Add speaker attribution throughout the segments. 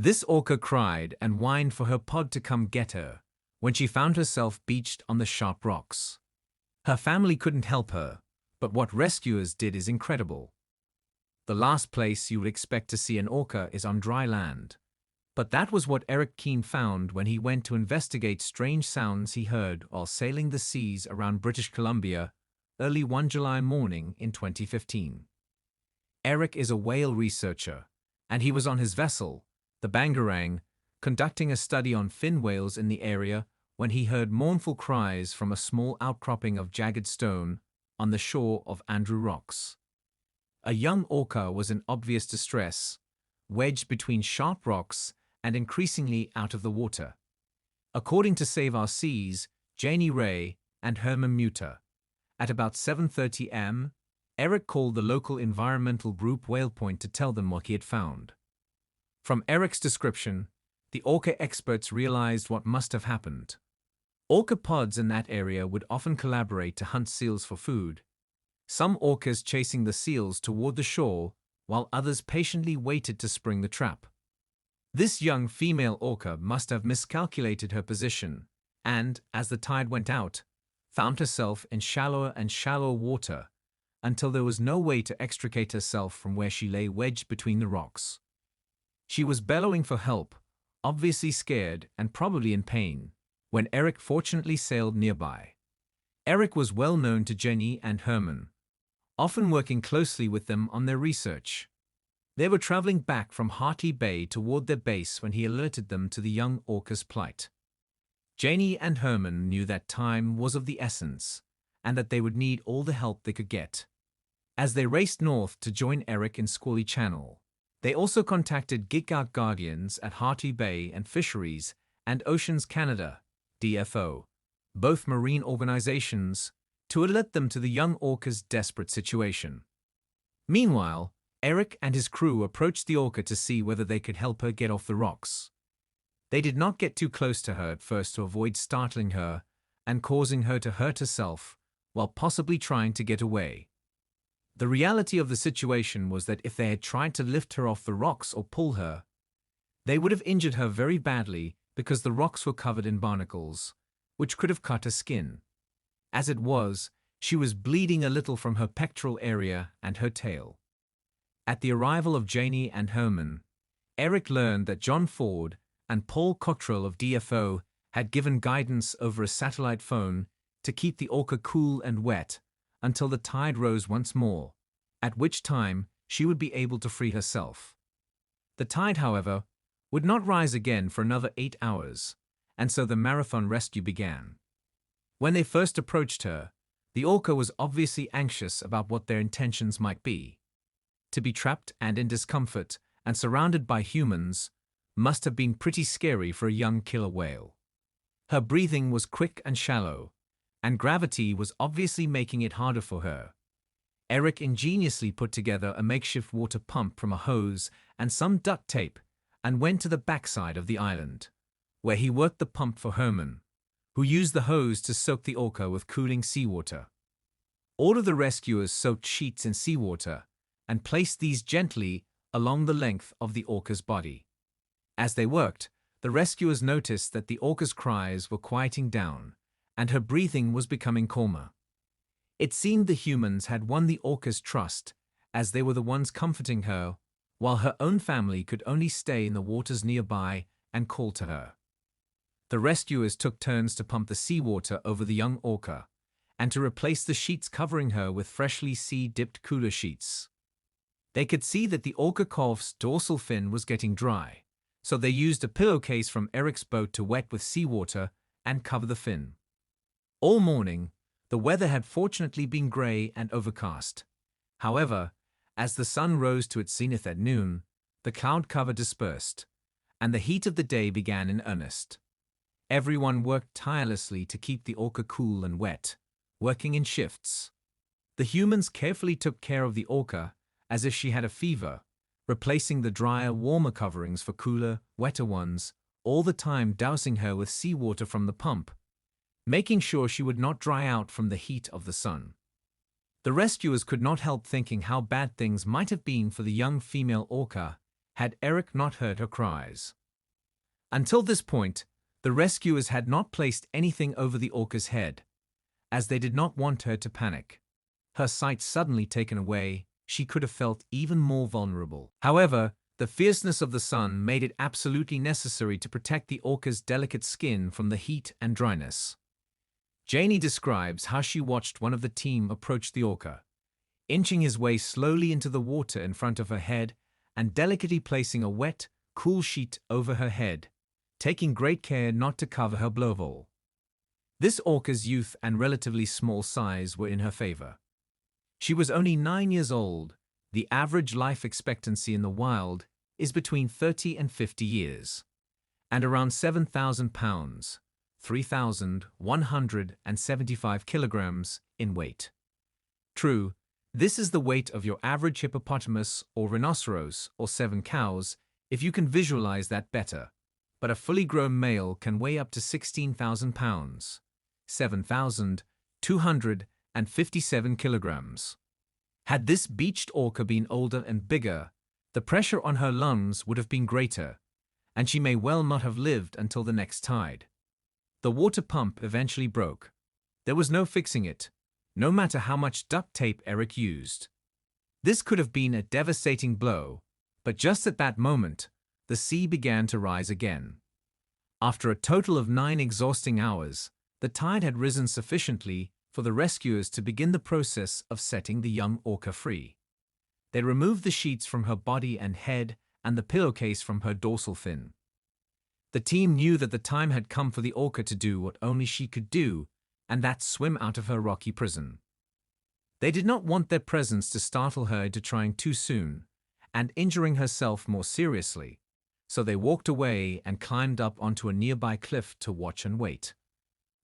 Speaker 1: This orca cried and whined for her pod to come get her when she found herself beached on the sharp rocks. Her family couldn't help her, but what rescuers did is incredible. The last place you would expect to see an orca is on dry land. But that was what Eric Keane found when he went to investigate strange sounds he heard while sailing the seas around British Columbia early one July morning in 2015. Eric is a whale researcher, and he was on his vessel, the Bangarang, conducting a study on fin whales in the area when he heard mournful cries from a small outcropping of jagged stone on the shore of Andrew Rocks. A young orca was in obvious distress, wedged between sharp rocks and increasingly out of the water. According to Save Our Seas, Janie Ray and Herman Mutter, at about 7:30 am, Eric called the local environmental group Whalepoint to tell them what he had found. From Eric's description, the orca experts realized what must have happened. Orca pods in that area would often collaborate to hunt seals for food, some orcas chasing the seals toward the shore while others patiently waited to spring the trap. This young female orca must have miscalculated her position and, as the tide went out, found herself in shallower and shallower water until there was no way to extricate herself from where she lay wedged between the rocks. She was bellowing for help, obviously scared and probably in pain, when Eric fortunately sailed nearby. Eric was well known to Jenny and Herman, often working closely with them on their research. They were traveling back from Hartley Bay toward their base when he alerted them to the young orca's plight. Janie and Herman knew that time was of the essence, and that they would need all the help they could get. As they raced north to join Eric in Squally Channel, they also contacted Gigout Guardians at Hartley Bay and Fisheries and Oceans Canada, DFO, both marine organizations, to alert them to the young orca's desperate situation. Meanwhile, Eric and his crew approached the orca to see whether they could help her get off the rocks. They did not get too close to her at first to avoid startling her and causing her to hurt herself while possibly trying to get away. The reality of the situation was that if they had tried to lift her off the rocks or pull her, they would have injured her very badly because the rocks were covered in barnacles, which could have cut her skin. As it was, she was bleeding a little from her pectoral area and her tail. At the arrival of Janie and Herman, Eric learned that John Ford and Paul Cottrell of DFO had given guidance over a satellite phone to keep the orca cool and wet until the tide rose once more, at which time she would be able to free herself. The tide, however, would not rise again for another 8 hours, and so the marathon rescue began. When they first approached her, the orca was obviously anxious about what their intentions might be. To be trapped and in discomfort and surrounded by humans must have been pretty scary for a young killer whale. Her breathing was quick and shallow, and gravity was obviously making it harder for her. Eric ingeniously put together a makeshift water pump from a hose and some duct tape and went to the backside of the island, where he worked the pump for Herman, who used the hose to soak the orca with cooling seawater. All of the rescuers soaked sheets in seawater and placed these gently along the length of the orca's body. As they worked, the rescuers noticed that the orca's cries were quieting down, and her breathing was becoming calmer. It seemed the humans had won the orca's trust, as they were the ones comforting her, while her own family could only stay in the waters nearby and call to her. The rescuers took turns to pump the seawater over the young orca, and to replace the sheets covering her with freshly sea-dipped cooler sheets. They could see that the orca calf's dorsal fin was getting dry, so they used a pillowcase from Eric's boat to wet with seawater and cover the fin. All morning, the weather had fortunately been gray and overcast. However, as the sun rose to its zenith at noon, the cloud cover dispersed, and the heat of the day began in earnest. Everyone worked tirelessly to keep the orca cool and wet, working in shifts. The humans carefully took care of the orca as if she had a fever, replacing the drier, warmer coverings for cooler, wetter ones, all the time dousing her with seawater from the pump, making sure she would not dry out from the heat of the sun. The rescuers could not help thinking how bad things might have been for the young female orca had Eric not heard her cries. Until this point, the rescuers had not placed anything over the orca's head, as they did not want her to panic. Her sight suddenly taken away, she could have felt even more vulnerable. However, the fierceness of the sun made it absolutely necessary to protect the orca's delicate skin from the heat and dryness. Janie describes how she watched one of the team approach the orca, inching his way slowly into the water in front of her head and delicately placing a wet, cool sheet over her head, taking great care not to cover her blowhole. This orca's youth and relatively small size were in her favor. She was only 9 years old. The average life expectancy in the wild is between 30 and 50 years, and around 7,000 pounds, 3,175 kilograms in weight. True, this is the weight of your average hippopotamus or rhinoceros or 7 cows, if you can visualize that better, but a fully grown male can weigh up to 16,000 pounds, 7,257 kilograms. Had this beached orca been older and bigger, the pressure on her lungs would have been greater, and she may well not have lived until the next tide. The water pump eventually broke. There was no fixing it, no matter how much duct tape Eric used. This could have been a devastating blow, but just at that moment, the sea began to rise again. After a total of 9 exhausting hours, the tide had risen sufficiently for the rescuers to begin the process of setting the young orca free. They removed the sheets from her body and head and the pillowcase from her dorsal fin. The team knew that the time had come for the orca to do what only she could do, and that's swim out of her rocky prison. They did not want their presence to startle her into trying too soon and injuring herself more seriously, so they walked away and climbed up onto a nearby cliff to watch and wait.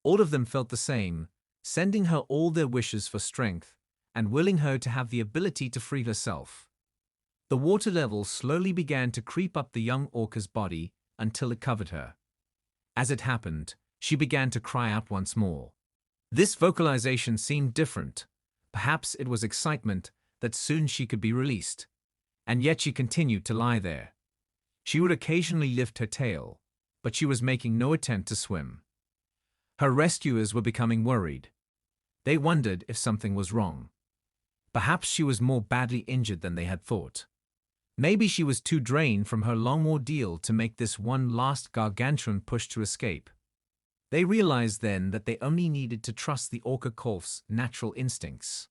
Speaker 1: All of them felt the same, sending her all their wishes for strength and willing her to have the ability to free herself. The water level slowly began to creep up the young orca's body until it covered her. As it happened, she began to cry out once more. This vocalization seemed different. Perhaps it was excitement that soon she could be released. And yet she continued to lie there. She would occasionally lift her tail, but she was making no attempt to swim. Her rescuers were becoming worried. They wondered if something was wrong. Perhaps she was more badly injured than they had thought. Maybe she was too drained from her long ordeal to make this one last gargantuan push to escape. They realized then that they only needed to trust the orca calf's natural instincts.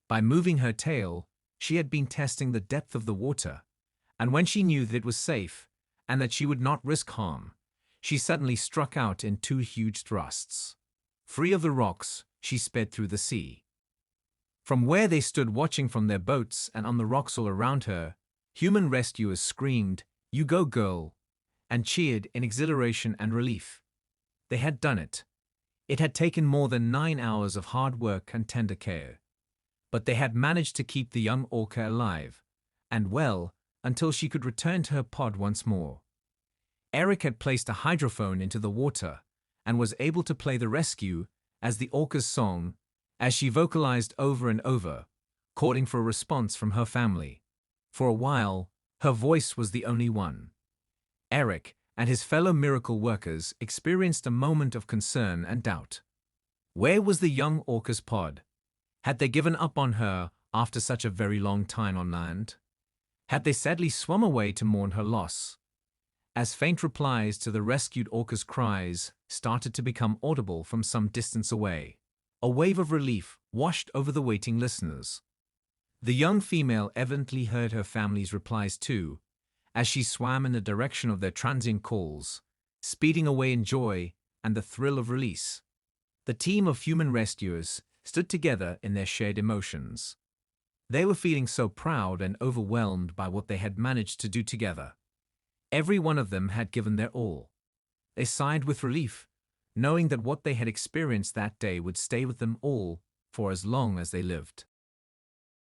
Speaker 1: By moving her tail, she had been testing the depth of the water, and when she knew that it was safe and that she would not risk harm, she suddenly struck out in 2 huge thrusts. Free of the rocks, she sped through the sea. From where they stood watching from their boats and on the rocks all around her, human rescuers screamed, "You go, girl," and cheered in exhilaration and relief. They had done it. It had taken more than 9 hours of hard work and tender care. But they had managed to keep the young orca alive, and well, until she could return to her pod once more. Eric had placed a hydrophone into the water and was able to play the rescue as the orca's song, as she vocalized over and over, calling for a response from her family. For a while, her voice was the only one. Eric and his fellow miracle workers experienced a moment of concern and doubt. Where was the young orca's pod? Had they given up on her after such a very long time on land? Had they sadly swum away to mourn her loss? As faint replies to the rescued orca's cries started to become audible from some distance away, a wave of relief washed over the waiting listeners. The young female evidently heard her family's replies too, as she swam in the direction of their transient calls, speeding away in joy and the thrill of release. The team of human rescuers stood together in their shared emotions. They were feeling so proud and overwhelmed by what they had managed to do together. Every one of them had given their all. They sighed with relief, knowing that what they had experienced that day would stay with them all for as long as they lived.